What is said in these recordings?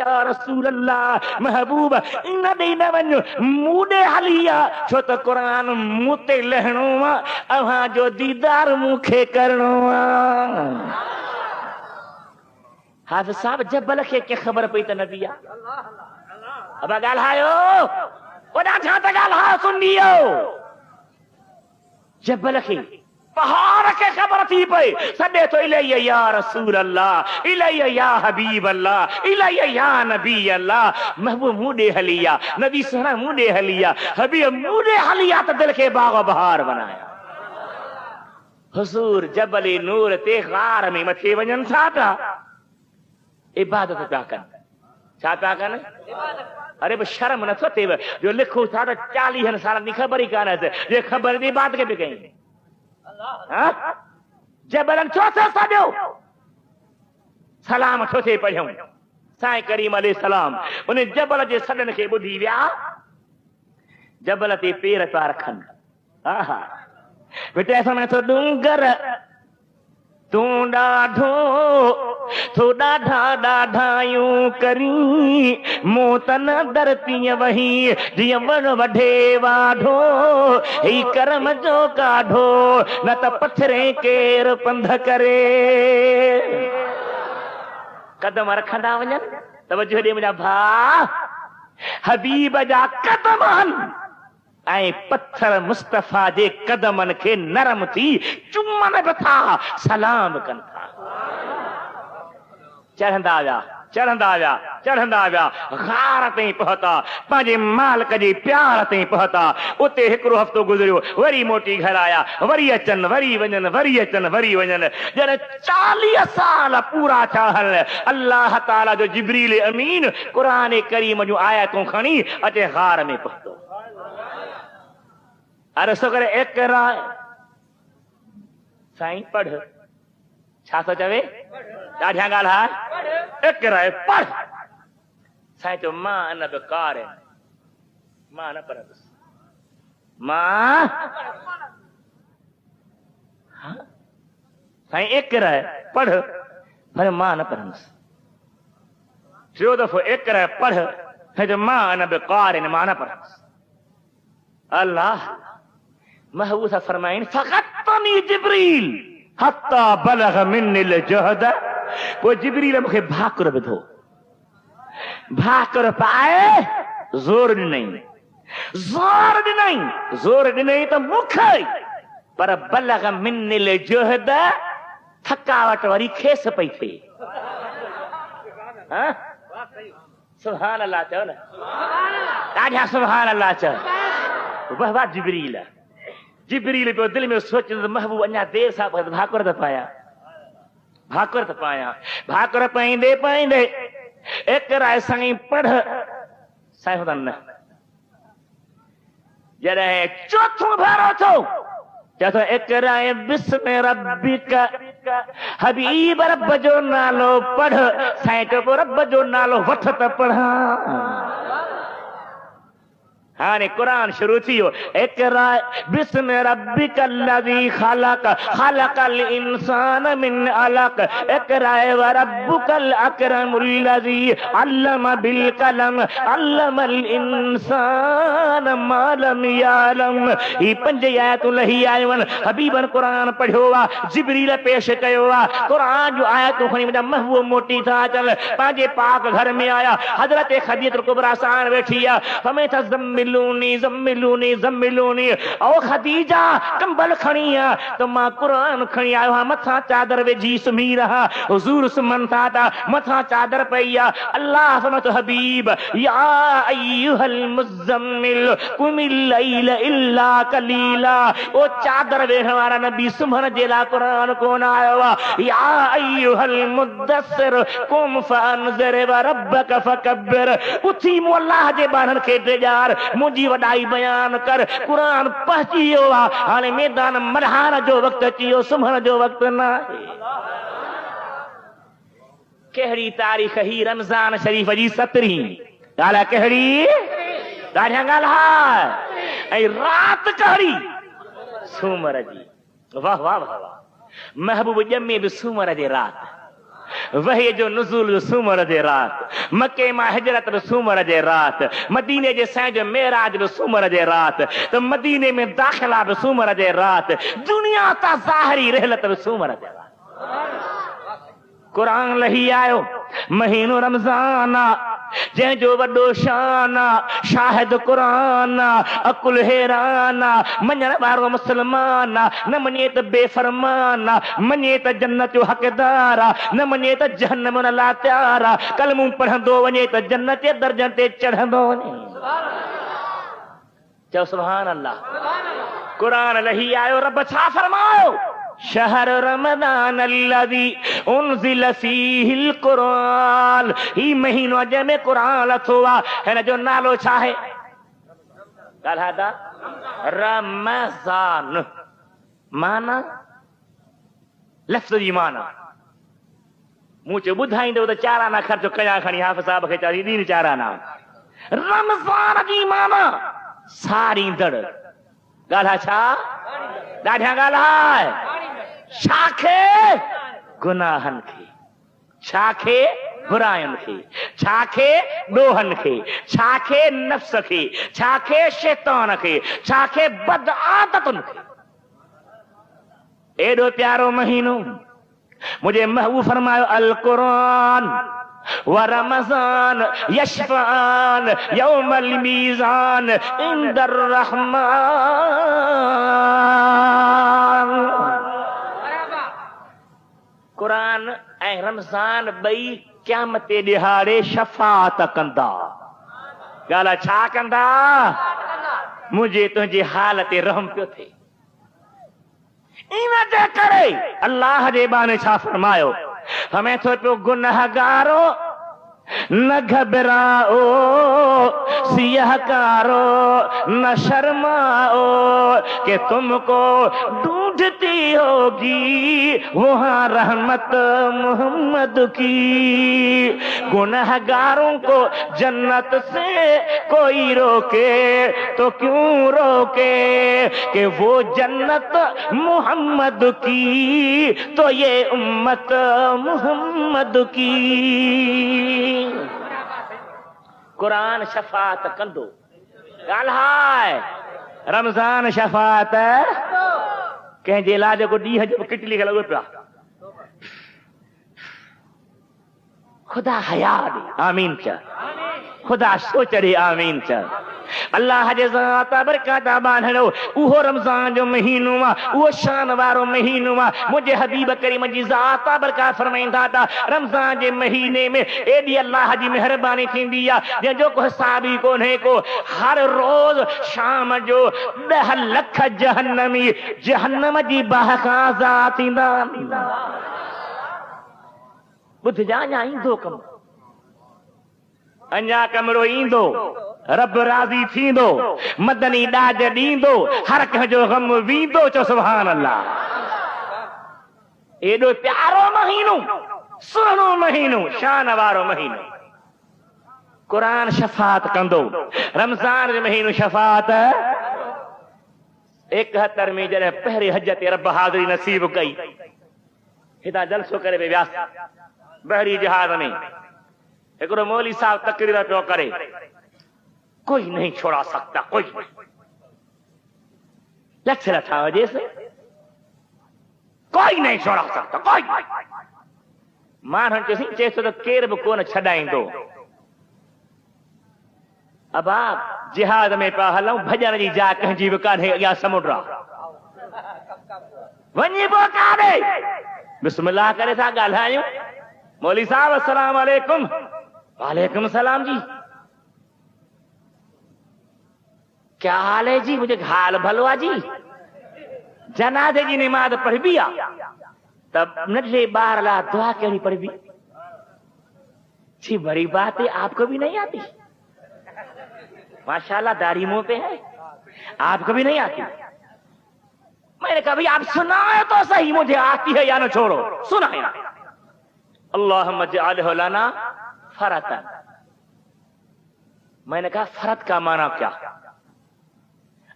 या रसूल अल्लाह महबूब इन ॾेई न वञो मूं ॾे हली आ छो त क़ुरान मूं ते लहणो आहे अव्हां जो दीदार मूंखे करणो आहे। हाफ़िज़ साहब जबल खे के ख़बर पई त नबी आहे अब ॻाल्हायो ओॾा छा त ॻाल्हायो सुनियो जबल खे पहाड़ के खबर थी पई सॾे तो इलैया या रसूल अल्लाह इलैया या हबीब अल्लाह इलैया या नबी अल्लाह महबूब मूं ॾे हली आ नबी सोना मूं ॾे हली आ हबीब मूं ॾे हली आ त दिल खे बाग़ बहार बनाया। हुज़ूर जबल नूर ते गार में मथे वञनि था था इबादत पिया कनि छा पिया कनि अरे बि शर्म नथो थिएव जो लिखो था त 40 सालनि जी ख़बर ई कान जे ख़बर जी इबादत खे बि कई जबलन छो थियो सॼो सलाम छो थिए पढ़ियूं साईं करीम अलैहि सलाम उन जबल जे सॾनि खे ॿुधी विया जबल ते पेर पिया रखनि आहा बेटा समय तो डूंगर तूं ॾाढो तो ॾाढा ॾाढायूं करी मूं त न धरतीअ वही जीअं वण वढे वाढो ही करम जो काढो न त पथरे केर पंध करे कदम रखंदा वञनि तवजो ॾे मुंहिंजा भाउ हबीब जा कदम आहिनि ऐं पत्थर मुस्तफ़ा जे कदमनि खे नरम थी चुमन बि था सलाम कनि था चढ़ंदा विया चढ़ंदा विया चढ़ंदा विया गार ताईं पहुता पंहिंजे मालिक जे प्यार ताईं पहुता उते हिकिड़ो हफ़्तो गुज़रियो वरी मोटी घर आया वरी अचनि वरी वञनि वरी अचनि वरी वञनि जॾहिं 40 साल पूरा थिया हल अल्लाह ताला जो जिब्रील अमीन क़ुरान करीम जूं आयतूं खणी अचे गार में पहुतो अरे सो करे इक़रा साईं पढ़ छा थो चवे ॾाढियां ॻाल्हि इक़रा पढ़ साईं चयो मां अन बेकार मां न पढ़ंदुसि मां साईं इक़रा पढ़ पर मां न पढ़ंदुसि टियों दफ़ो इक़रा पढ़ साईं चयो मां अन बेकार मां न पढ़ंदुसि अल्लाह महबूब फरमाइन फ़क़तनी जिब्रील हत्ता बलग मिन्निल जहद वो जिब्रील मूंखे भाकुर विधो भाकुर पाए ज़ोर ॾिनई त मूंखे पर बलग मिन्निल जहद थकावट वरी खेस पई थिए सुभान अल्लाह चओ न ॾाढा सुभान अल्लाह चओ वाह वाह जिब्रील जिब्रील पियो दिल में सोचंदो महबूब अञा देर सां भाकुर त पायां भाकुर पाईंदे पाईंदे इक़रा साईं पढ़ साईं न जॾहिं चोथों भेरो थियो चथो इक़रा बिस्म रब्बिक हबीब रब जो नालो पढ़ साईं चयो रब जो नालो वठ त पढ़ां हाने कुरान शुरू थियो इक़रा बिस्म रब्बिकल्लज़ी खलक़ खलक़ल इंसान मिन अलक़ इक़रा व रब्बुकल अकरमुल्लज़ी अल्लम बिल कलम अल्लमल इंसान मा लम यअलम ही 5 आयतूं लही आयूं आहिनि हबीबन कुरान पढ़ियो आहे जिब्रील पेश कयो आहे कुरान जो आयतूं खणी मुंहिंजा महबूब मोटी था अचनि पंहिंजे पाक घर में आया हज़रत खदीजतुल कुबरा साण वेठी आहे फमे त ज़म्मिलूनी ओ खदीजा कंबल खणी आ तो मां कुरान खणी आयो हां मथा चादर वेझी सुम्ही रहा हुजूर सुमन था मथा चादर पई आ अल्लाह फरमातो हबीब या अय्युहल मुज़म्मिल कुमिल लैल इल्ला कलीला ओ चादर वेठण वारा नबी सुमन जे लाइ कुरान कोन आयो आहे या अय्युहल मुद्दस्सिर कुम फअनज़िर व रब्बक फकब्बिर उथी मो अल्लाह जे बारनि खे ॾेॼार मुंहिंजी वॾाई बयान कर कुरान पहुची वियो आहे हाणे मैदान मल्हार जो वक़्तु अची वियो सुम्हण जो वक़्तु न आहे कहिड़ी तारीख़ ही रमज़ान शरीफ़ जी 17 ॻाल्हि कहिड़ी ॾाढियां ॻाल्हि ऐं राति कहिड़ी सूमर जी वाह वाह वाह महबूब ॼमे बि सूमर जे राति वही जो नुज़ूल सूमर जे रात, मके मां हिजरत सूमर जे रात, मदीने जे सैं जो मेराज सूमर जे रात, तो मदीने में दाखिला सूमर जे रात, दुनिया ता ज़ाहिरी रहलत सूमर जे रात। कुरान लही आयो महीनो रमज़ान जंहिंजो वॾो शान शाहिद कुरान अकुल हैरान मञण वारो मुस्लमान न मञे त बेफरमान मञे त जन्नत जो हक़दार न मञे त जहन्नम न लाचार कलमूं पढ़ंदो वञे त जन्नत जे दर्जनि ते चढ़ंदो वञे। चओ सुभान अल्लाह। कुरान लही आयो रब छा फरमायो शहर रमज़ान अल्लज़ी उनज़िल फ़ीहिल कुरान, ही महीनो जंहिंमें कुरान लथो आहे हिन जो नालो छा आहे? ॻाल्हाए था रमज़ान। माना लफ़्ज़ जी माना मूं चयो ॿुधाईंदो त चाराना ख़र्च कया खणी हाफ़िज़ साहब खे चई ॾींहुं चाराना। रमज़ान जी माना सारींदड़। ॻाल्हाए छा? ॾाढियां ॻाल्हाए छाखे? गुनाहनि खे, छाखे? बुरायुनि खे, छाखे? ॾोहनि खे, छाखे? नफ़्स खे, छाखे? शैतान खे, छाखे? बद आदतुनि खे। एॾो प्यारो महीनो मुझे महबूब फरमायो अल कुरान व रमज़ान यशफ़ान यौमल मीज़ान इंदर रहमान। कुरान ऐं रमज़ान ॿई क़यामत जे ॾिहाड़े शफ़ाअत कंदा। ॻाल्हि छा कंदा? मुंहिंजे तुंहिंजे हाल ते रहम पियो थिए। इन जे करे अल्लाह जे बाने छा फरमायो? हमें तो पियो गुनहगारो न घबराओ सियाहकारो न शर्माओ कि तुमको ढूंढती होगी वहाँ रहमत मोहम्मद की। गुनहगारों को जन्नत से कोई रोके तो क्यों रोके कि वो जन्नत मोहम्मद की तो ये उम्मत मोहम्मद की। कुरान शफात कंदो। ॻाल्हाए रमज़ान शफात कंहिंजे इलाज को ॾींहं जो किटली खे लॻो पिया। ख़ुदा हया ॾे आमीन चओ। ख़ुदा सोच ॾे आमीन चओ। अल्लाह जे ज़ात बरकत बांधणो उहो रमज़ान जो महीनो आहे, उहो शान वारो महीनो आहे। मुंहिंजे हबीब करीम जी ज़ात बरकत फरमाईंदा था रमज़ान जे महीने में एॾी अल्लाह जी महिरबानी थींदी आहे जंहिंजो को हिसाब ई कोन्हे को। हर रोज़ शाम जो 10 लख जहन्नमी जहन्नम जी बाहि खां आज़ाद थींदा। ॿुधजां अञा ईंदो कमु, अञा कमरो ईंदो, रब राज़ी थींदो, मदनी ॾाज ॾींदो, हर कंहिंजो ग़म वींदो। चओ सुभान अल्लाह। एॾो प्यारो महीनो, सुहिणो महीनो, शान वारो महीनो। कुरान शफ़ात कंदो। रमज़ान जो महीनो शफ़ात 71 में जॾहिं पहिरें हज ते रब हाज़िरी नसीब कई, हितां जलसो करे वियासीं बहरी जहाज में। हिकिड़ो मौली साहब तकरीर पियो करे, कोई नहीं छोड़ा सकता, कोई नहीं। लक्ष्य रखा वजह से कोई नहीं छोड़ा सकता, कोई नहीं। माण्हुनि चए थो त केर बि कोन छॾाईंदो। अब आप जिहाद में पिया हलूं, भॼण जी जाइ कंहिंजी बि कान्हे, अॻियां समुंड आहे, वञी पोइ कान्हे। बिस्मिल्लाह करे था ॻाल्हायूं। मौली साहब अस्सलाम वालेकुम। वालेकुम सलाम जी। क्या हाल है जी? मुझे हाल भलो आहे जी। जनाजे जी नमाज पढ़बी आहे तब नंढे ॿार लाइ दुआ कहिड़ी पढ़बी? जी बड़ी बात है, आपको भी नहीं आती? माशाल्लाह दाढ़ी मुंह पे है, आपको भी नहीं आती? मैंने कहा भाई आप सुनाए तो सही, मुझे आती है या न छोड़ो, सुनाए। अल्लाहुम्मा जअलहु लना फरतन। मैंने कहा फरत का माना क्या?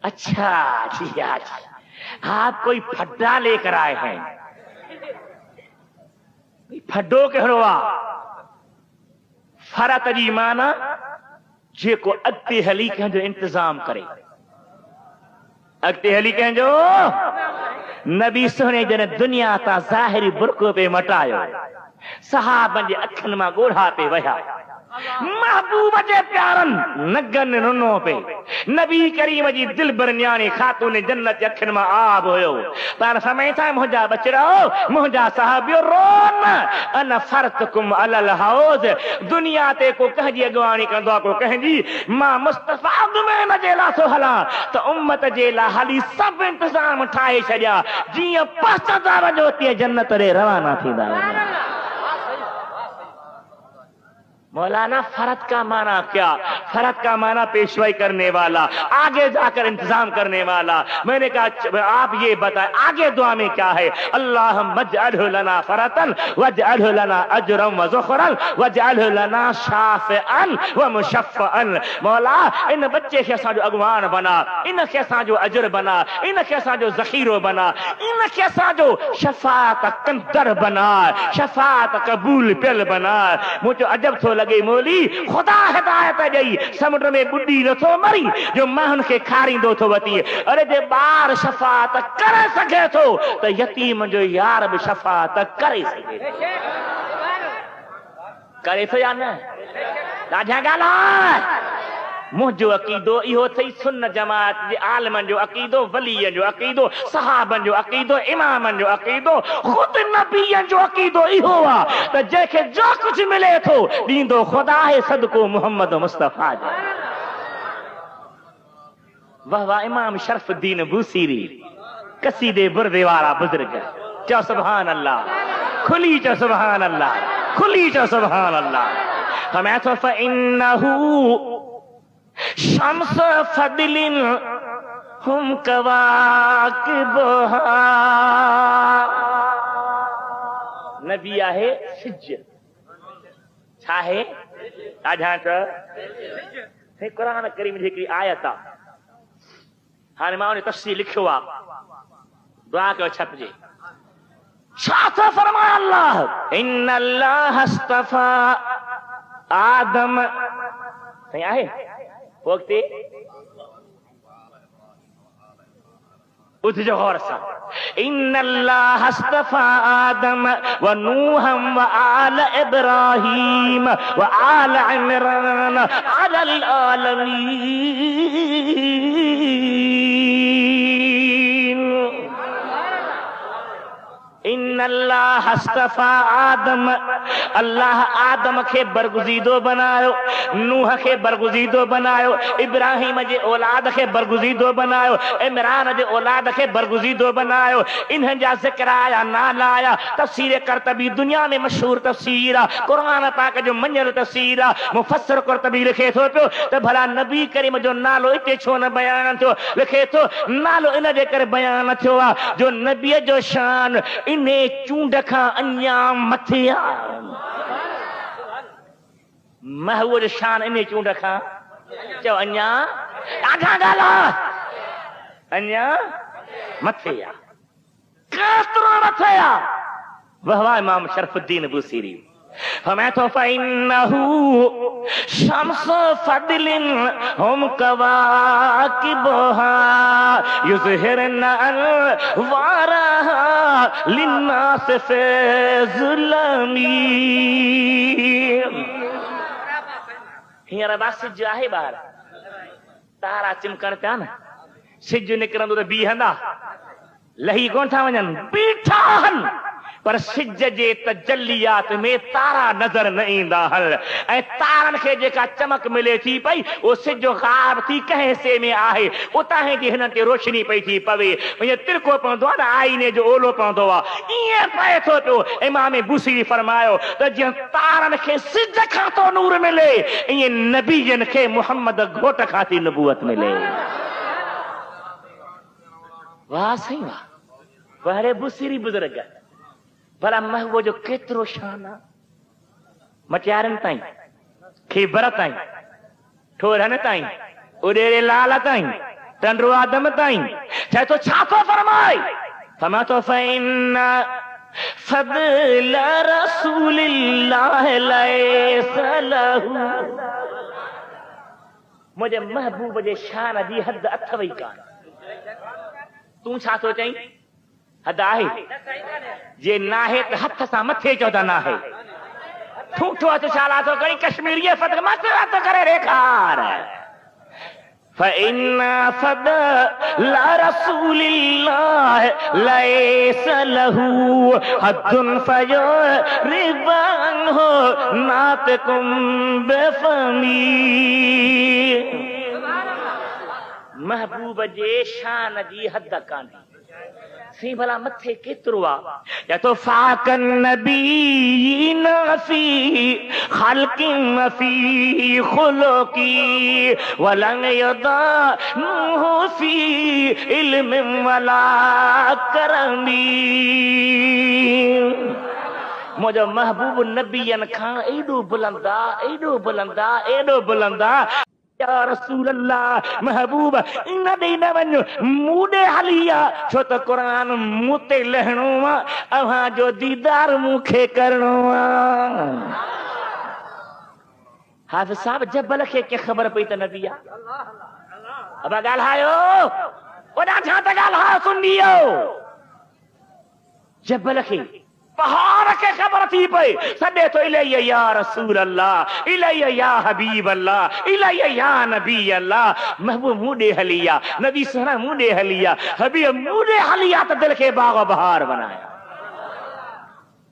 अच्छा जी, अच्छा आप कोई फड्डा लेकर आए हैं। फडो कहिड़ो आहे? फरत जी माना जेको अॻिते हली कंहिंजो इंतज़ाम करे, अॻिते हली कंहिंजो। नबी सोने जन दुनिया तां ज़ाहिरी बुरको पे मटायो, सहाबनि जे अखियुनि मां ॻोढ़ा पे वया, महबूब जे प्यारनि नगनि रुनो पे, नबी करीम जी दिल बर न्याणी खातून जन्नत अखियुनि मां आब हुयो। पर समय था मुंहिंजा बचड़ो, मुंहिंजा साहबियो रोन, अन फरतकुम अलल हौज। दुनिया ते को कंहिंजी अॻवानी कंदो आहे, को कंहिंजी। मां मुस्तफ़ा में न जे लाइ थो हलां त उम्मत जे लाइ हली सभु इंतज़ाम ठाहे छॾिया, जीअं पसंदा वञो तीअं जन्नत ॾे रवाना थींदा वञो। मौलाना फरत का माना क्या? फरत का माना पेशवाई करने वाला, आगे जाकर इंतजाम करने वाला। मैंने कहा आप ये बताएं आगे दुआ में क्या है? अल्लाह मजअलहु लना फरतन वजअलहु लना अजरन व ज़ुखरन वजअलहु लना शाफ़िअन व मुशफ़अन। मौला इन बच्चे के असांजो अॻवान बना, इन खे असांजो अजर बना, इन खे असांजो ज़ख़ीरो बना, इन खे असांजो शफ़ाअत कंदड़ बना, शफ़ाअत क़बूल पियल बना। मुझे अजब थो लगे मोली, खुदा हिदायत ॾेई समुंड में बुॾी नथो मरी जो माण्हुनि खे खारींदो थो वती। अरे जे ॿार शफ़ाअत करे सघे थो त यतीम जो यार बि शफ़ाअत करे सघे, करे थो या न? ॾाढा ॻाल्हि। मुंहिंजो अक़ीदो इहो अथई, सुन्नत जमात जे आलिमनि जो अक़ीदो, वलीअनि जो अक़ीदो, सहाबनि जो अक़ीदो, इमामनि जो अक़ीदो, ख़ुदि नबीअनि जो अक़ीदो इहो आहे त जंहिंखे जो कुझु मिले थो ॾींदो ख़ुदा आहे सदको मुहम्मद मुस्तफ़ा जो। वाह वाह इमाम शरफुद्दीन बूसीरी, कसीदे बुरदे वारा बुज़ुर्ग। चओ सुभान अल्लाह, खुली चओ सुभान अल्लाह, खुली चओ सुभान अल्लाह। फरमाया तो फइन्नहु शम्स फदलिन हुम कवाकिबुहा। नबी आहे सिज, छा आहे? ॾाढा त क़ुरान करीम जी हिकिड़ी आयत आहे, हाणे मां उन तफ़सील लिखियो आहे, दुआ कयो छपजे। छा थो फरमाए अल्लाह? इन्न अल्लाह अस्तफ़ा आदम, सही आहे वक़्ति उठजो गौर सां। इन्न अल्लाह अस्तफ़ा आदम व नूहम व आल इब्राहीम व आल इमरान अलल आलमीन। इन्न अल्लाह अस्तफ़ा आदम, अल्लाह आदम खे बरगुज़ीदो बनायो, नूह खे बरगुज़ीदो बनायो, इब्राहिम जे औलाद खे बरगुज़ीदो बनायो, इमरान जे औलाद खे बरगुज़ीदो बनायो। इन्हनि जा ज़िक्र आया, नाला आया। तफ़सीर क़ुरतबी दुनिया में मशहूर तफ़सीर आहे, क़ुरान पाक जो मञियल तफ़सीर आहे। मुफ़स्सिर क़ुरतबी लिखे थो पियो त भला नबी करीम जो नालो हिते छो न बयान थियो? लिखे थो नालो इन जे करे बयान थियो आहे जो नबीअ जो शान इने चूंड खां अञा मथे आहे। महबूब जो शान इने चूंड खां, चओ अञा, ॾाढा ॻाल्हि, अञा मथे आहे, केतिरो मथे आहे। वाह वाह इमाम शरफुद्दीन बूसीरी। फरमाया तो फइन्नहु शम्स फदलिन हुम कवाकिबुहा युज़हिरन अनवारहा लिन्नास फ़िज़ुलमी। हींअर बा सिज आहे ॿार, तारा चिमकण पिया न, सिज निकिरंदो त बीहंदा, लही कोन था वञनि, बीठा आहिनि, पर सिज जे तजल्लियात में तारा नज़र न ईंदा आहिनि। ऐं तारनि खे जेका चमक मिले थी पई उहो सिज ग़ाइब थी कंहिं हिसे में आहे, उतां जी हिन ते रोशनी पई थी पवे। ईअं तिरको पवंदो आहे न, आईने जो ओलो पवंदो आहे, ईअं पए थो पियो। इमाम बूसीरी फरमायो त जीअं तारनि खे सिज खां थो नूर मिले, ईअं नबीयनि खे मुहम्मद घोट खां थी नबूअत मिले। वाह साईं वाह, वहरे बूसीरी बुज़ुर्ग। भला महबूब जो केतिरो शान आहे, मटियारनि ताईं, खीबर ताईं, ठोरनि ताईं, उॾेरे लाल ताईं, टंडो आदम ताईं। चए तो छा थो फरमाए? फरमाए तो फइन्न फदल रसूलिल्लाह लैसा लहू। मुझे महबूब जे शान जी हद अथव ई कान। तू छा थो चई? हद आहे जे नाहे त हथ सां मथे चौदा नाहे। ठूठो हथ छाला थो करी कश्मीरी फतक मथे तो करे रेखार। फ़इन्ना फ़दल रसूलिल्लाह लैसा लहू हद्दुन फ़युरिबन्हु नातिकुम बिफ़मी। महबूब जे शान जी हद कान्हे। सी भला मथे केतिरो आहे? या तो फ़ाक़न नबीना फ़ी ख़ल्क़िन फ़ी ख़ुलुक़ी वलन यदअहु फ़ी इल्मिन वला करमी। मुझो महबूब नबियन खां एडो बुलंदा, एडो बुलंदा, एडो बुलंदा। या रसूल अल्लाह महबूब इन दे न वञो मूडे हलिया छो त कुरान मूते लहणो आहे। अव्हां जो दीदार मूंखे करणो आहे। हाफ़िज़ साहब जबल खे के ख़बर पई त नबी आहे? अब ॻाल्हायो ओॾा छा त ॻाल्हायो सुनियो। जबल खे पहाड़ के खबर थी पई सॾे तो इलैया या रसूल अल्लाह, इलैया या हबीब अल्लाह, इलैया या नबी अल्लाह। महबूब मूडे हलिया, नबी सहरा मूडे हलिया, हबीब मूडे हलिया त दिल के बाग बहार बनाया।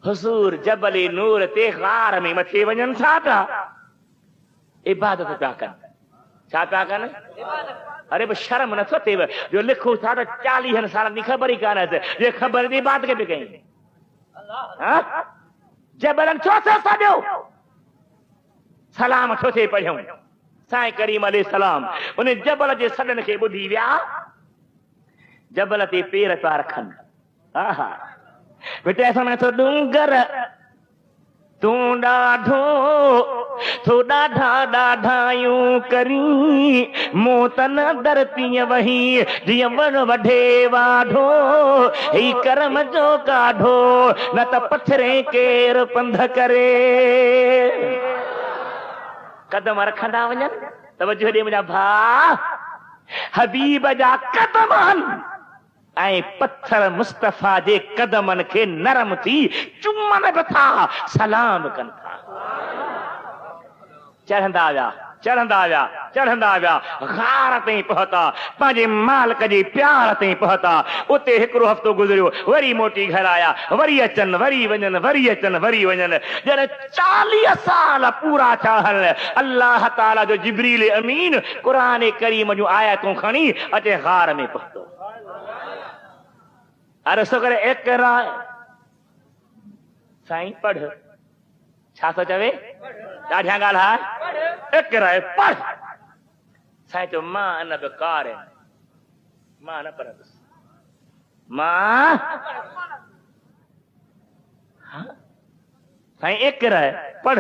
हुजूर जबल नूर ते गार में मथे वञन छा था? इबादत पिया कनि। छा पिया कनि? अरे बि शर्म नथो थिएव जो लिखो था त 40 सालनि जी ख़बर ई कान जे ख़बर जी बात के बि कई। जबलन छो थे सॼो सलाम छो थे पढ़ियूं? साईं करीम अलैहिस्सलाम उन जबल जे सॾनि खे ॿुधी विया। जबल ते पेर पिया रखनि। आहा बेटे समय तो डूंगर तूं ॾाढो तो ॾाढा ॾाढायूं करी मूं त न धरतीअ वही जीअं वण वढे वाढो ही करम जो काढो न त पथरे केर पंध करे। कदम रखंदा वञनि तवजो ॾे मुंहिंजा भाउ। हबीब जा कदम आहिनि ऐं पत्थर मुस्तफ़ा जे कदमनि खे नरम थी चुमनि बि था, सलाम कनि था। चढ़ंदा विया, चढ़ंदा विया, चढ़ंदा विया, गार ताईं पहुता, पंहिंजे मालिक जे प्यार ताईं पहुता। उते हिकिड़ो हफ़्तो गुज़रियो, वरी मोटी घर आया, वरी अचनि, वरी वञनि, वरी अचनि, वरी वञनि। जॾहिं 40 साल पूरा थिया हल, अल्लाह ताला जो जिब्रील अमीन क़ुरान करीम जूं आयतूं खणी अचे गार में पहुतो। अर्ज़ करे इक़रा साईं पढ़। छा थो चवे? ॾाढियां ॻाल्हाए। इक़रा पढ़। साईं चयो मां न बि कार मां न पढ़ंदुसि। मां साईं इक़रा पढ़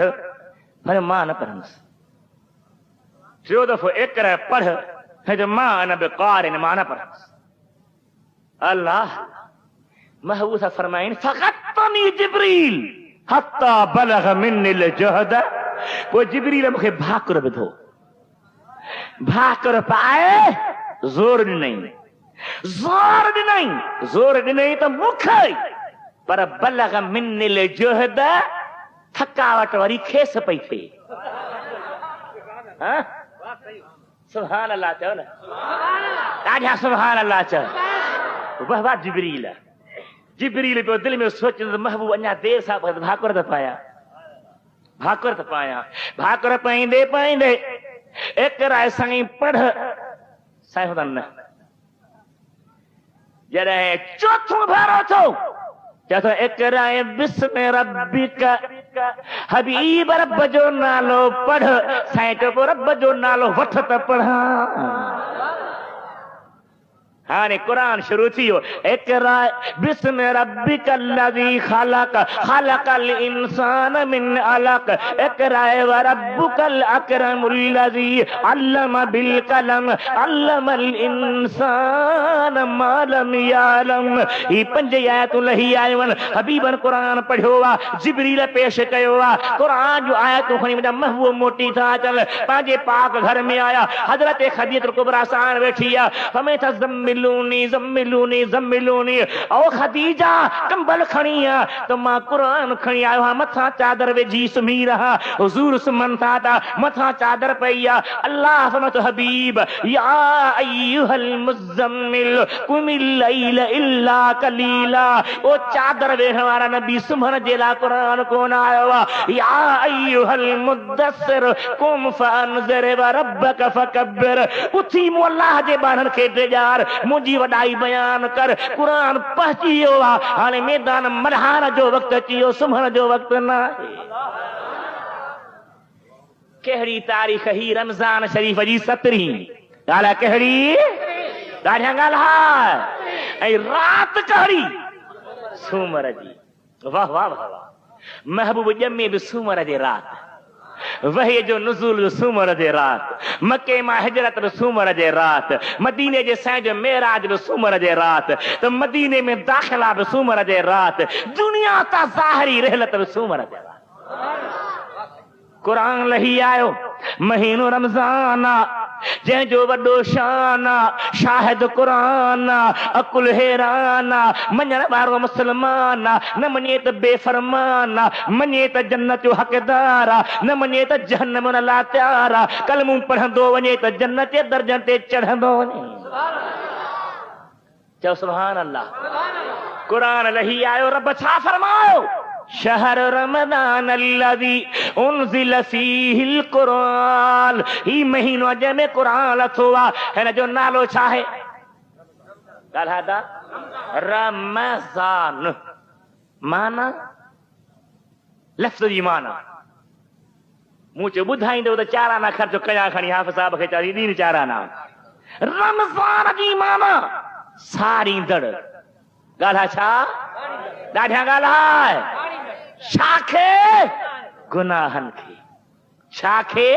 पर मां न पढ़ंदुसि। टियों दफ़ो इक़रा पढ़। साईं चयो मां न बि कार मां न पढ़ंदुसि। अल्लाह महबूब फरमाइन फ़क़तनी जिब्रील हत्ता बलग़ मिन्निल जहद। वो जिब्रील मूंखे भाकुर विधो, भाकुर पाए ज़ोर ॾिनई, ज़ोर ॾिनई, ज़ोर ॾिनई त मूंखे पर बलग़ मिन्निल जहद थकावट वरी खेस पई थिए। सुभान अल्लाह चओ न, ॾाढा सुभान अल्लाह चओ। वाह वाह जिब्रील। जिब्रील पियो दिल में सोचंदो महबूब अञा देर सां भाकुर त पाया, भाकुर त पाया। भाकुर पाईंदे पाईंदे इक़रा साईं पढ़। साईं न जॾहिं चोथों भेरो थियो चयो त इक़रा बिस्म रब्बिक हबीब रब जो नालो पढ़। साईं चयो रब जो नालो वठ त पढ़ां। हाँ ने कुरान शुरू थी हो इकरा बिस्म रब्बिकल्लज़ी खलक खलकल इंसान मिन अलक इकरा व रब्बुकल अकरमुल्लज़ी अल्लम बिल कलम अल्लमल इंसान मा लम यालम। ही 5 आयतूं लही आयूं हबीबन कुरान पढ़ियो वा जिब्रील पेश कयो वा कुरान जो आयतूं खणी मुंहिंजा महबूब मोटी था अचनि पंहिंजे पाक घर में आया हज़रत खदीजतुल कुबरा साण वेठी आहे हमें था ज़म्मिलूनी ज़म्मिलूनी ज़म्मिलूनी ओ खदीजा कंबल खणी आ तो मां कुरान खणी आयो हां मथा चादर विझी सुम्ही रहा हुजूर सुम्हनि था ता मथा चादर पई आ अल्लाह फरमातो हबीब या अय्युहल मुज़म्मिल कुमिल लैल इल्ला कलीला। ओ चादर वेठण वारा नबी सुम्हण जे लाइ कुरान कोन आयो आहे या अय्युहल मुद्दस्सिर कुम फअनज़िर व रब्बक फकब्बिर उथी मूं अल्लाह जे बाणनि खे ॾेजार मुंहिंजी वॾाई बयान कर कुरान पहुची वियो आहे हाणे मैदान मल्हार जो वक़्तु अची वियो सुम्हण जो वक़्तु न आहे। कहिड़ी तारीख़ ही रमज़ान शरीफ़ जी 17 ॻाल्हि कहिड़ी ॾाढियां ॻाल्हि ऐं राति कहिड़ी सूमर जी वाह वाह वाह महबूब ॼमे बि सूमर जे राति वही जो नुज़ूल सूमर जे रात मक्के मां हिजरत सूमर जे रात मदीने जे सैं जो मेराज सूमर जे रात तो मदीने में दाखिला भी सूमर जे रात दुनिया ता ज़ाहिरी रहलत सूमर जे रात। कुरान लही आयो महीनो रमज़ान जंहिंजो वॾो शान शाहिद कुरान अकुल हैरान मञण वारो मुस्लमान न मञे त बेफरमान मञे त जन्नत जो हक़दार न मञे त जहन्नम न लाचार कलमूं पढ़ंदो वञे त जन्नत जे दर्जन ते चढ़ंदो वञे। चओ सुभान अल्लाह। कुरान लही आयो रब छा फरमायो शहर रमज़ान अल्लज़ी उनज़िल फ़ीहिल कुरान ही महीनो जंहिंमें कुरान लथो आहे हिन जो नालो छा आहे ॻाल्हाए था रमज़ान माना लफ़्ज़ जी माना मूं चयो ॿुधाईंदो त 4 आना ख़र्च कयां खणी हाफ़िज़ साहब खे चई ॾींहुं 4 आना रमज़ान जी माना सारींदड़ ॻाल्हाए छा ॾाढियां ॻाल्हाए छाखे गुनाहनि खे छाखे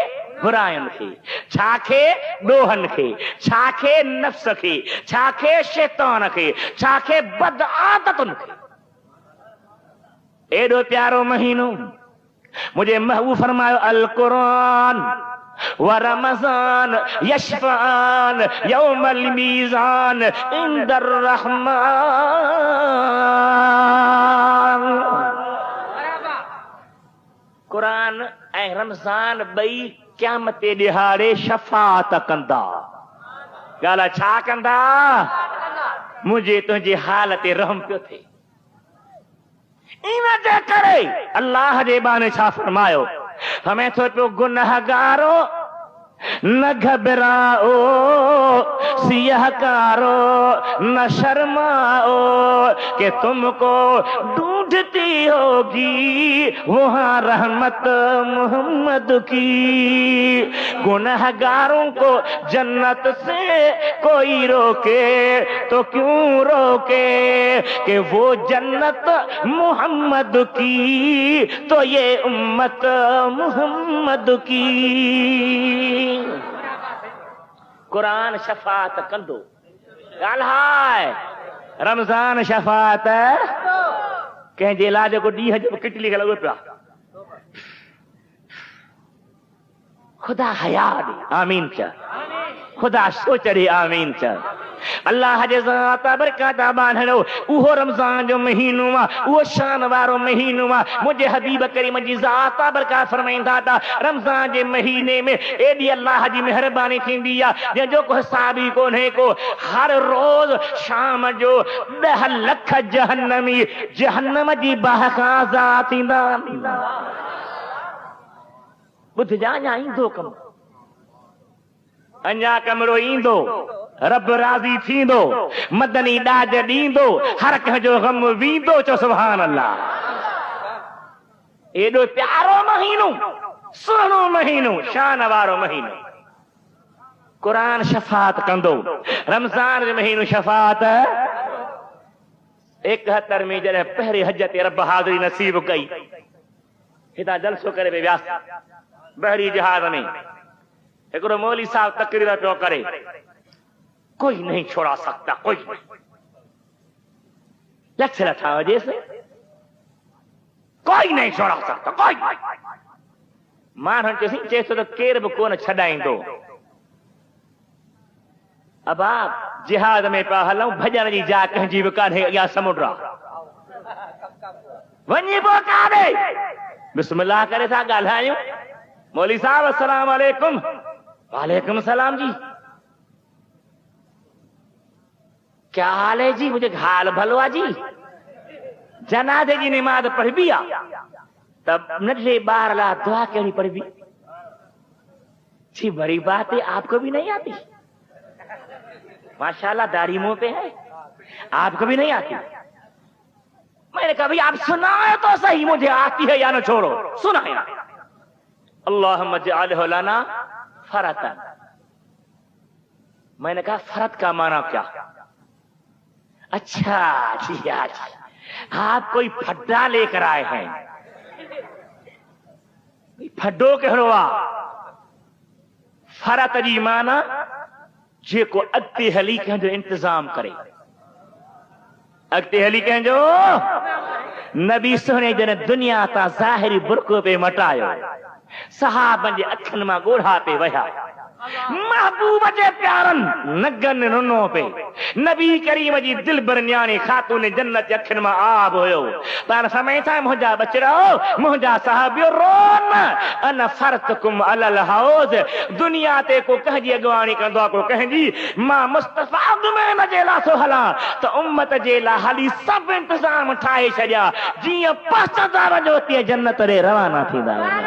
बुरायुनि खे छाखे ॾोहनि खे छाखे नफ़्स खे छाखे शैतान खे छाखे बद आदतुनि खे। एॾो प्यारो महीनो मुझे महबूब फरमायो अल कुरान व रमज़ान यशफ़ान यौमल मीज़ान इंदर रहमान। कुरान ऐं रमज़ान ॿई क़यामत जे ॾिहाड़े शफ़ाअत कंदा। ॻाल्हि छा कंदा मुंहिंजे तुंहिंजे हाल ते रहम पियो थिए इन जे करे अल्लाह जे बाने छा फरमायो हमें तो पियो गुनहगारो न घबराओ सियाहकारो न शर्माओ कि तुमको ढूंढती होगी वहाँ रहमत मोहम्मद की। गुनहगारों को जन्नत से कोई रोके तो क्यों रोके कि वो जन्नत मोहम्मद की तो ये उम्मत मोहम्मद की। कुरान शफात कंदो ॻाल्हाए रमज़ान शफात कंहिंजे इलाज को ॾींहं जो किटली खे लॻो पिया खुदा हया ॾे आमीन चए खुदा सोच ॾे आमीन चए। अल्लाह जे ज़ात बरकत बांधणो उहो रमज़ान जो महीनो आहे उहो शान वारो महीनो आहे। मुंहिंजे हबीब करीम जी ज़ात बरकत फरमाईंदा था रमज़ान जे महीने में एॾी अल्लाह जी महिरबानी थींदी आहे जंहिंजो को हिसाब ई कोन्हे को। हर रोज़ शाम जो 10 लख जहन्नमी जहन्नम जी बाहि खां आज़ाद थींदा। ॿुधजां अञा ईंदो कमु अञा कमरो ईंदो रब राज़ी थींदो मदनी ॾाज ॾींदो हर कंहिंजो गम वींदो। चओ सुभान अल्लाह। एॾो प्यारो महीनो सुहिणो महीनो शान वारो महीनो कुरान शफात कंदो। रमज़ान जो महीनो शफात 71 में जॾहिं पहिरीं हज ते रब हाज़िरी नसीब कई, हितां जलसो करे वियास बहरी जहाज में। हिकिड़ो मौली साहब तकरीर पियो करे, कोई नहीं छोड़ा सकता, कोई लठ लठा वजह से कोई नहीं छोड़ा सकता, कोई माण्हुनि चए थो त केर बि कोन छॾाईंदो। अब आप जिहाद में पिया हलूं, भॼण जी जाइ कंहिंजी बि कान्हे, अॻियां समुंड आहे, वञी पोइ कान्हे, बिस्मिल्लाह करे था ॻाल्हायूं। मौली साहब अस्सलाम वालेकुम। वालेकुम सलाम जी, क्या हाल है जी? मुझे हाल भलो आहे जी। जनाजे की नमाज पढ़बी आ, तब नन्हे ॿार लाइ दुआ कहिड़ी पढ़बी? जी बड़ी बात है, आपको भी नहीं आती? माशाल्लाह दाढ़ी मुंह पे है, आपको भी नहीं आती? मैंने कहा भाई आप सुनाए तो सही, मुझे आती है या न छोड़ो, सुनाए। अल्लाहुम्मा जअलहु लना फरतन। मैंने कहा फरत का माना क्या? अच्छा जी, आप कोई फड्डा लेकर आए हैं? फड्डो कहिड़ो आहे? फरत जी माना जेको अॻिते हली कंहिंजो इंतज़ाम करे। अॻिते हली कंहिंजो, नबी सुहिणे जॾहिं दुनिया तां ज़ाहिरी बुरको पे मटायो, सहाबनि जे अखियुनि मां ॻोढ़ा पे वया, महबूब जे प्यारनि नगन रुनो पे, नबी करीम जी दिल बरन्याणी खातून जन्नत अखियुनि मां आब हुयो। पर समय था मुंहिंजा बचड़ो, मुंहिंजा साहबियो रोन, अन फरतकुम अलल हौज। दुनिया ते को कंहिंजी अॻवानी कंदो आहे, को कंहिंजी, मां मुस्तफ़ा में जे लाइ थो हलां त उम्मत जे लाइ हली सभु इंतज़ाम ठाहे छॾिया, जीअं पसंदा वञो तीअं जन्नत ॾे रवाना थींदा वञो।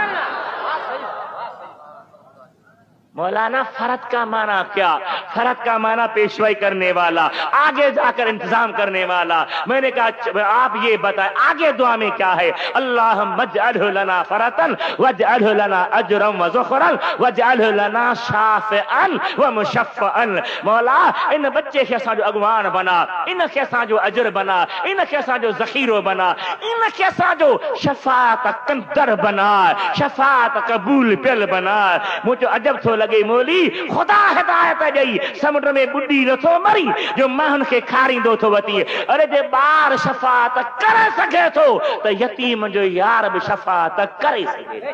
मौलाना फरत का माना क्या? फरत का माना पेशवाई करने वाला, आगे जाकर इंतजाम करने वाला। मैंने कहा आप ये बताएं आगे दुआ में क्या है? अल्लाहुम्मा जअलहु लना फरतन वजअलहु लना अजरन व ज़ुखरन वजअलहु लना शाफ़िअन व मुशफ़्फ़अन। मौला इन बच्चे के असांजो अॻवान बना, इनखे असांजो अजर बना, इनखे असांजो ज़ख़ीरो बना, इनखे असांजो शफ़ाअत कंदड़ बना, शफ़ाअत क़बूल पियल बना। मुझे अजब थो लगे मौली, खुदा हिदायत ॾेई समुंड में बुॾी नथो मरी जो माण्हुनि खे खारींदो थो वठी। अरे जे ॿार शफ़ाअत करे सघे थो त यतीम जो यार बि शफ़ाअत करे सघे थो।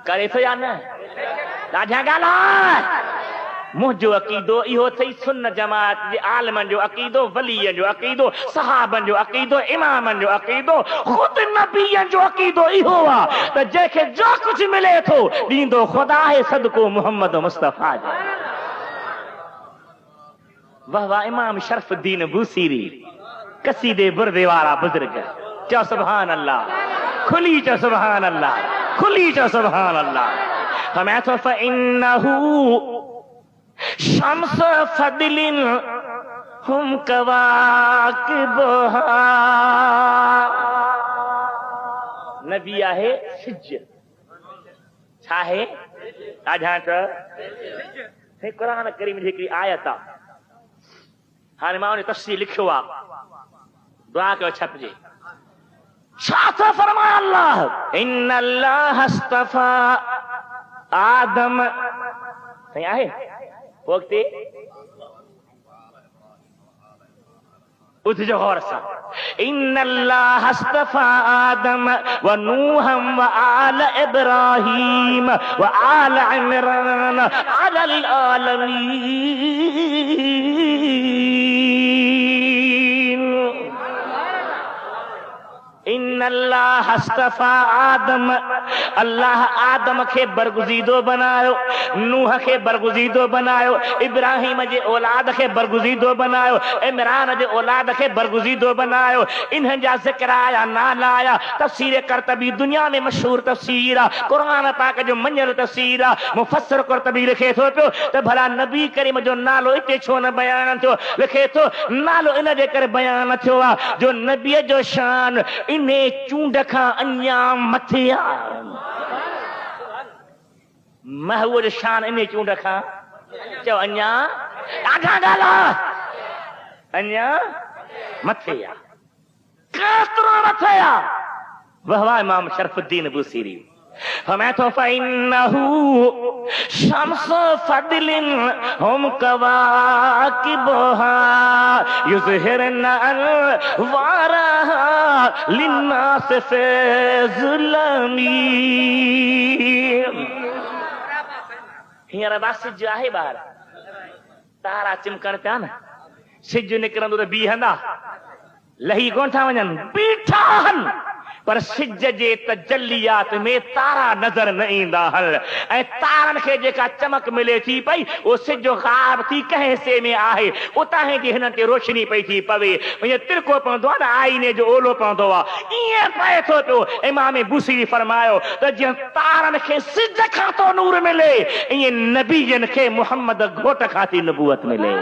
करे थो या न? ॾाढा ॻाल्हाए। मुंहिंजो अक़ीदो इहो अथई, सुन्न जमात जे आलिमनि जो अक़ीदो, वलीअ जो अक़ीदो, सहाबनि जो अक़ीदो, इमामनि जो अक़ीदो, ख़ुदि नबीअनि जो अक़ीदो इहो आहे त जंहिंखे जो कुझु मिले थो ॾींदो ख़ुदा आहे, सदको मुहम्मद मुस्तफ़ा जो। वाह वाह इमाम शरफुद्दीन बूसीरी, कसीदे बुरदे वारा बुज़ुर्ग। चओ सुभान अल्लाह, खुली चओ सुभान अल्लाह, खुली चओ सुभान अल्लाह। फरमाया तो फइन्नहु शम्स फदलिन हम कवाकिबहा। नबी आहे सिज, छा आहे? ॾाढा त क़ुरान करीम जी हिकिड़ी आयत आहे, हाणे मां उन तफ़सील लिखियो आहे, दुआ कयो छपजे। छा थो फरमाए अल्लाह? इन्न अल्लाह अस्तफा आदम। सही आहे वक़्ति उठ जो गौर सां। इन्नल्लाह अस्तफा आदम व नूहम व आल इब्राहीम व आल इमरान अलल आलमीन। इन्नल्लाह अस्तफा आदम, अल्लाह आदम खे बरगुज़ीदो बनायो, नूह खे बरगुज़ीदो बनायो, इब्राहिम जे औलाद खे बरगुज़ीदो बनायो, इमरान जे औलाद खे बरगुज़ीदो बनायो। इन्हनि जा ज़िक्र आया, नाला आया। तफ़सीर क़ुरतबी दुनिया में मशहूर तफ़सीर आहे, क़ुरान पाक जो मञियल तफ़सीर आहे। मुफ़स्सिर क़ुरतबी लिखे थो पियो त भला नबी करीम जो नालो हिते छो न बयान थियो? लिखे थो नालो इन जे करे बयान थियो आहे जो नबीअ जो शान इन्हे चूंड खां अञा मथे आहे। महबूब शान इन चूंड खां चओ अञा ॾाढा ॻाल्हा अञा मथे आ केतिरो मथे आ वह इमाम शरफुद्दीन बुसीरी फरमाए थो फइन्नहु शम्स फदलिन हम कवाकिबहा युज़हिरन अनवारहा लिन्नास फी ज़ुलमी हींअर बा सिज आहे ॿार तारा चिमकण पिया न सिज निकिरंदो त बीहंदा लही कोन था वञनि बीठा आहिनि पर सिज जे तजल्लियात में तारा नज़र न ईंदा हल ऐं तारनि खे जेका चमक मिले थी पई उहो सिज ग़ाइब थी कंहिं हिसे में आहे उतां जी हिन ते रोशनी पई थी पवे तिरको पवंदो आहे न आईने जो ओलो पवंदो आहे ईअं पए थो पियो इमाम बुसीरी फरमायो त जीअं तारनि खे सिज खां थो नूर मिले ईअं नबीयनि खे मुहम्मद घोट खां थी नबूअत मिले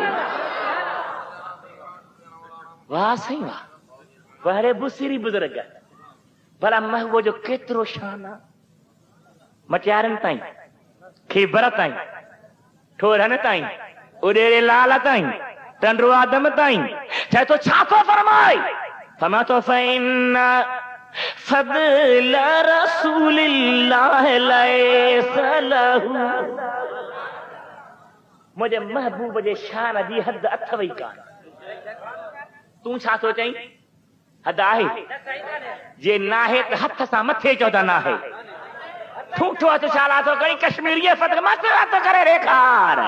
वाह साईं वाह वहरे बुसीरी बुज़ुर्ग भला महबूब जो केतिरो शान आहे मटियारनि ताईं खीबर ताईं ठोरनि ताईं उॾेरे लाल ताईं टंडो आदम ताईं चए थो छा थो फरमाए फरमाए थो फइन्न फज़ल रसूलिल्लाह लैस लहू मुंहिंजे महबूब जे शान जी हद अथव ई कान तूं छा थो चईं हद आहे जे नाहे त हथ सां मथे चओ त नाहे ठूठो हथ छाला थो करी कश्मीरीअ फत मथे हथ करे रेखार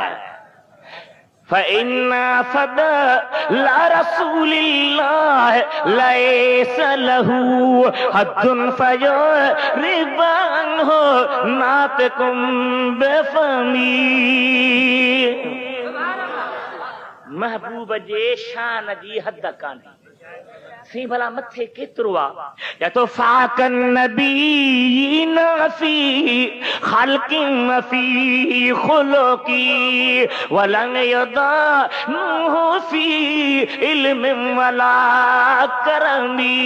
فإن فضل رسول الله ليس له حد فيعرض عنه ناطق بفمه महबूब जे शान जी हद कान्हे सी भला मथे केतिरो आहे या तो फाकन नबीन फी खल्किन फी खुलुकी वलन यदानु फी इल्म वला करमी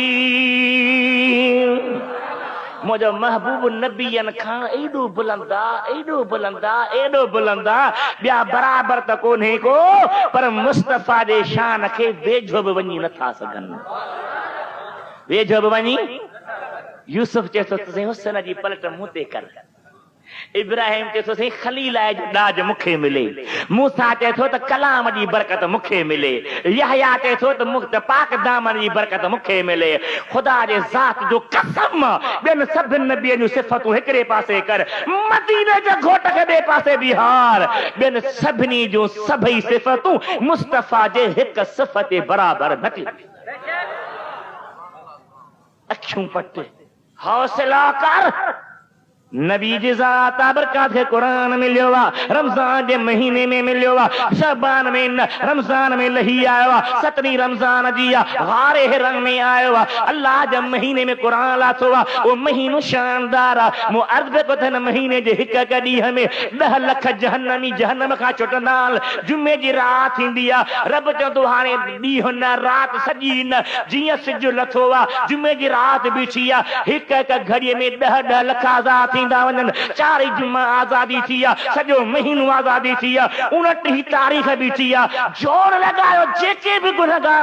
मुझो महबूब नबियन खां एडो बुलंदा एडो बुलंदा एडो बुलंदा ॿिया बराबर त कोन्हे को पर मुस्तफा जे शान खे वेझो बि वञी नथा सघनि वेझो बि वञी यूसुफ चए थो तुंहिंजे हुस्न जी पलट मूं ते कर इब्राहिम चए थो साईं खलील जो ॾाज मूंखे मिले मूसा चए थो त कलाम जी बरकत मूंखे मिले यहया चए थो त पाक दामन जी बरकत मूंखे मिले ख़ुदा जे ज़ात जो कसम ॿियनि सभिनि नबियनि जूं सिफ़तूं हिकिड़े पासे कर मदीने जे घोट खे ॿिए पासे बिहार ॿियनि सभिनी जूं सभई सिफ़तूं मुस्तफ़ा जे हिक सिफ़त बराबर न थियूं अखियूं पट हौसला कर नबी जी ज़ात बरकत खे क़ुरान मिलियो आहे रमज़ान जे महीने में मिलियो आहे शबान में न रमज़ान में लही आयो आहे 17 रमज़ान जी आहे हारे रंग में आयो आहे अल्लाह जे महीने में क़ुरान लाथो आहे उहो महीनो शानदार आहे मूं अर्ज़ बि कयो त महीने जे हिक हिक ॾींहं में 10 लख जहन्नमी जहन्नम खां छुटंदा जुमे जी राति ईंदी आहे रब चवंदो हाणे ॾींहुं न राति सॼी न जीअं सिज लथो आहे जुमे जी राति बीठी आहे हिक हिक घड़ीअ में 10 लख आज़ाद थींदा वञनि 4 जुमा आज़ादी थी आहे सॼो महीनो आज़ादी थी आहे 29 तारीख़ बीठी आहे जोड़ लॻायो जेके बि गुनहगार